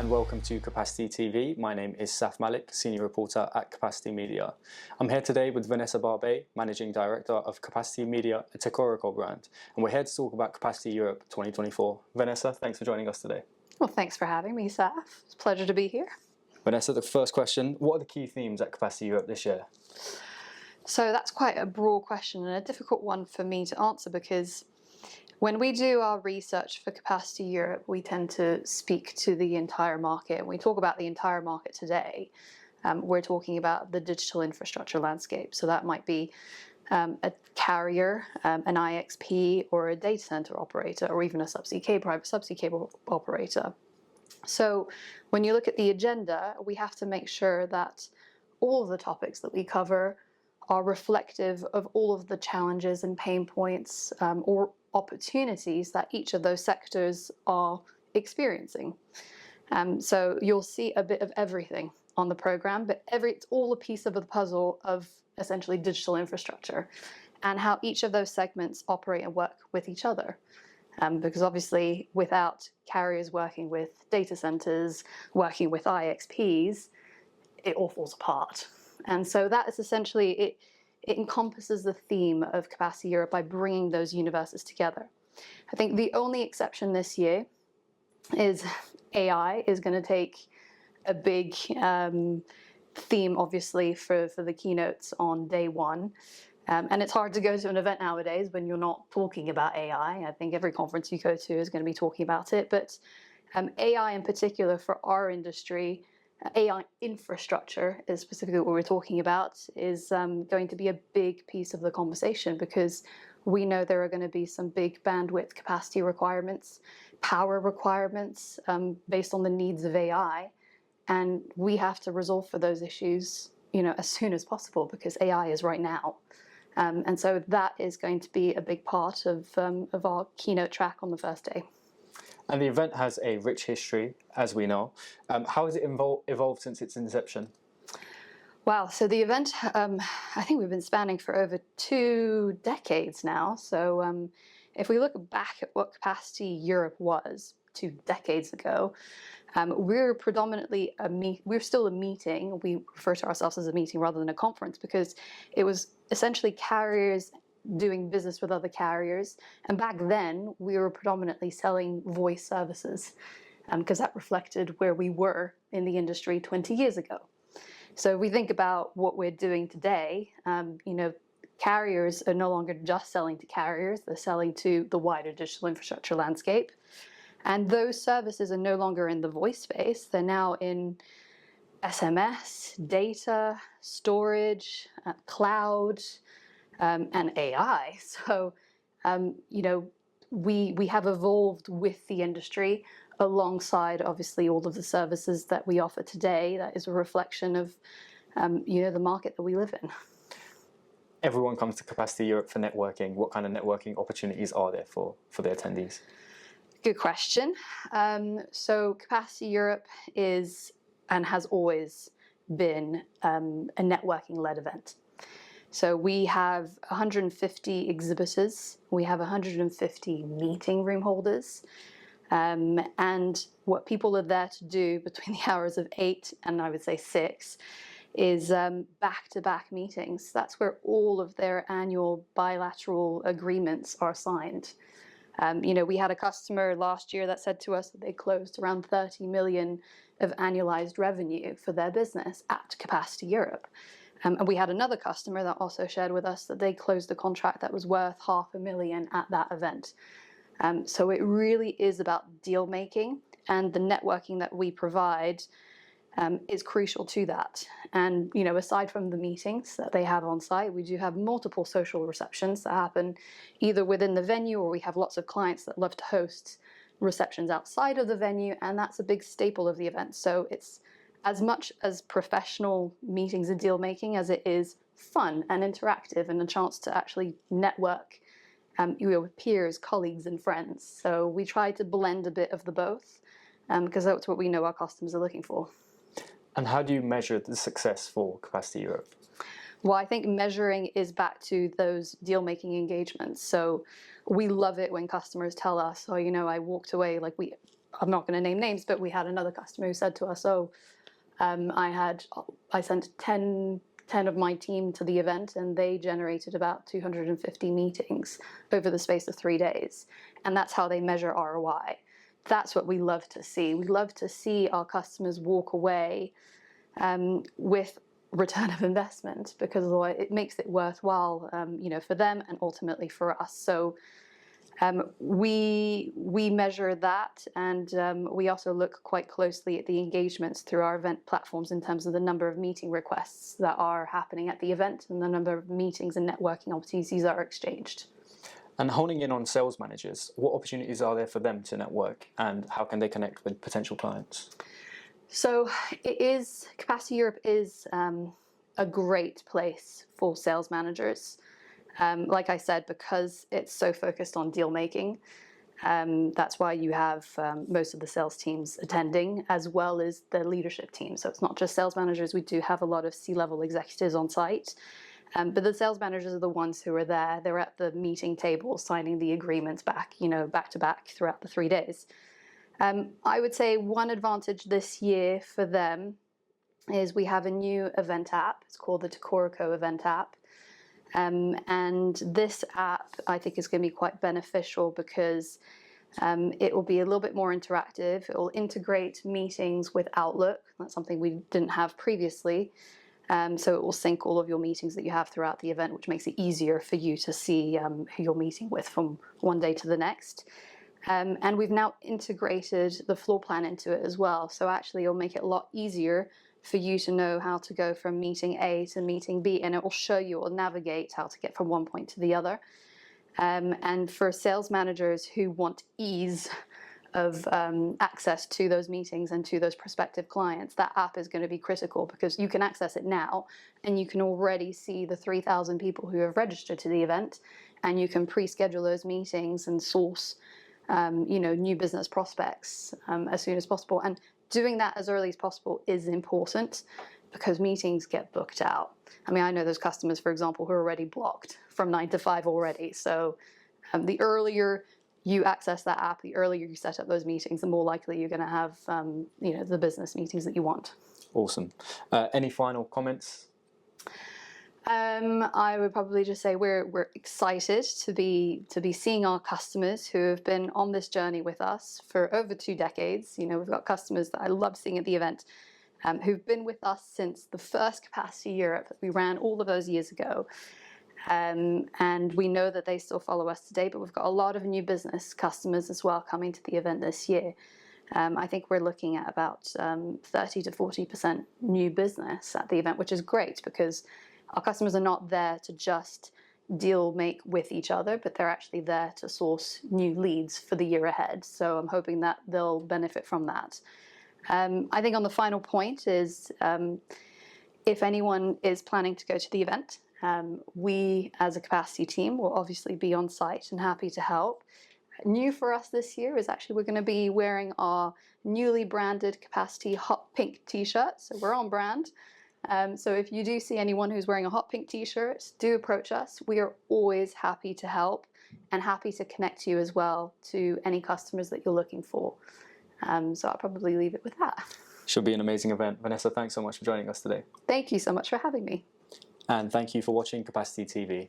and welcome to Capacity TV. My name is Saf Malik, Senior Reporter at Capacity Media. I'm here today with Vanessa Barbe, Managing Director of Capacity Media, a techoraco brand, and we're here to talk about Capacity Europe 2024. Vanessa, thanks for joining us today. Well, thanks for having me, Saf. It's a pleasure to be here. Vanessa, the first question, what are the key themes at Capacity Europe this year? So that's quite a broad question and a difficult one for me to answer because when we do our research for Capacity Europe, we tend to speak to the entire market. When we talk about the entire market today, we're talking about the digital infrastructure landscape. So that might be a carrier, an IXP, or a data center operator, or even a private subsea cable operator. So when you look at the agenda, we have to make sure that all of the topics that we cover are reflective of all of the challenges and pain points or opportunities that each of those sectors are experiencing. So you'll see a bit of everything on the program, but it's all a piece of the puzzle of essentially digital infrastructure and how each of those segments operate and work with each other. Because obviously without carriers working with data centers, working with IXPs, it all falls apart. And so that is essentially, it encompasses the theme of Capacity Europe by bringing those universes together. I think the only exception this year is AI is going to take a big theme, obviously, for the keynotes on day one. And it's hard to go to an event nowadays when you're not talking about AI. I think every conference you go to is going to be talking about it. But AI in particular for our industry, AI infrastructure is specifically what we're talking about, is going to be a big piece of the conversation because we know there are going to be some big bandwidth capacity requirements, power requirements based on the needs of AI. And we have to resolve for those issues, as soon as possible because AI is right now. And so that is going to be a big part of our keynote track on the first day. And the event has a rich history, as we know. How has it evolved since its inception? Wow, so the event, I think we've been spanning for over 2 decades now. So if we look back at what Capacity Europe was 2 decades ago, we're predominantly we're still a meeting. We refer to ourselves as a meeting rather than a conference because it was essentially carriers doing business with other carriers. And back then, we were predominantly selling voice services because that reflected where we were in the industry 20 years ago. So if we think about what we're doing today, carriers are no longer just selling to carriers, they're selling to the wider digital infrastructure landscape. And those services are no longer in the voice space, they're now in SMS, data, storage, cloud, and AI. So, we have evolved with the industry alongside, obviously, all of the services that we offer today. That is a reflection of, the market that we live in. Everyone comes to Capacity Europe for networking. What kind of networking opportunities are there for the attendees? Good question. So Capacity Europe is and has always been a networking-led event. So we have 150 exhibitors, we have 150 meeting room holders, and what people are there to do between the hours of 8 and I would say 6 is back-to-back meetings. That's where all of their annual bilateral agreements are signed. We had a customer last year that said to us that they closed around 30 million of annualized revenue for their business at Capacity Europe. And we had another customer that also shared with us that they closed a contract that was worth $500,000 at that event. So it really is about deal making, and the networking that we provide is crucial to that. And aside from the meetings that they have on site, we do have multiple social receptions that happen either within the venue, or we have lots of clients that love to host receptions outside of the venue, and that's a big staple of the event. So it's as much as professional meetings and deal making as it is fun and interactive and a chance to actually network with peers, colleagues, and friends. So we try to blend a bit of the both because that's what we know our customers are looking for. And how do you measure the success for Capacity Europe? Well, I think measuring is back to those deal-making engagements. So we love it when customers tell us, oh, I walked away, I'm not going to name names, but we had another customer who said to us, "Oh, I sent 10 of my team to the event, and they generated about 250 meetings over the space of 3 days." And that's how they measure ROI. That's what we love to see. We love to see our customers walk away with return of investment, because it makes it worthwhile, for them and ultimately for us. So we measure that, and we also look quite closely at the engagements through our event platforms in terms of the number of meeting requests that are happening at the event and the number of meetings and networking opportunities that are exchanged. And honing in on sales managers, what opportunities are there for them to network, and how can they connect with potential clients? So Capacity Europe is a great place for sales managers. Like I said, because it's so focused on deal making, that's why you have most of the sales teams attending, as well as the leadership team. So it's not just sales managers. We do have a lot of C-level executives on site. But the sales managers are the ones who are there. They're at the meeting table signing the agreements back to back throughout the 3 days. I would say one advantage this year for them is we have a new event app. It's called the Techoraco event app. And this app, I think, is going to be quite beneficial because it will be a little bit more interactive. It will integrate meetings with Outlook. That's something we didn't have previously. So it will sync all of your meetings that you have throughout the event, which makes it easier for you to see who you're meeting with from one day to the next. And we've now integrated the floor plan into it as well. So actually, it'll make it a lot easier for you to know how to go from meeting A to meeting B, and it will show you or navigate how to get from one point to the other. And for sales managers who want ease of access to those meetings and to those prospective clients, that app is going to be critical, because you can access it now and you can already see the 3,000 people who have registered to the event, and you can pre-schedule those meetings and source new business prospects as soon as possible. And doing that as early as possible is important, because meetings get booked out. I mean, I know those customers, for example, who are already blocked from 9 to 5 already. So the earlier you access that app, the earlier you set up those meetings, the more likely you're going to have the business meetings that you want. Awesome. Any final comments? I would probably just say we're excited to be seeing our customers who have been on this journey with us for over 2 decades. We've got customers that I love seeing at the event who've been with us since the first Capacity Europe that we ran all of those years ago. And we know that they still follow us today, but we've got a lot of new business customers as well coming to the event this year. I think we're looking at about 30 to 40% new business at the event, which is great, because our customers are not there to just deal make with each other, but they're actually there to source new leads for the year ahead. So I'm hoping that they'll benefit from that. I think on the final point is, if anyone is planning to go to the event, we as a capacity team will obviously be on site and happy to help. New for us this year is actually we're going to be wearing our newly branded Capacity hot pink t-shirt. So we're on brand. So if you do see anyone who's wearing a hot pink t-shirt, do approach us. We are always happy to help and happy to connect you as well to any customers that you're looking for. So I'll probably leave it with that. Should be an amazing event. Vanessa, thanks so much for joining us today. Thank you so much for having me. And thank you for watching Capacity TV.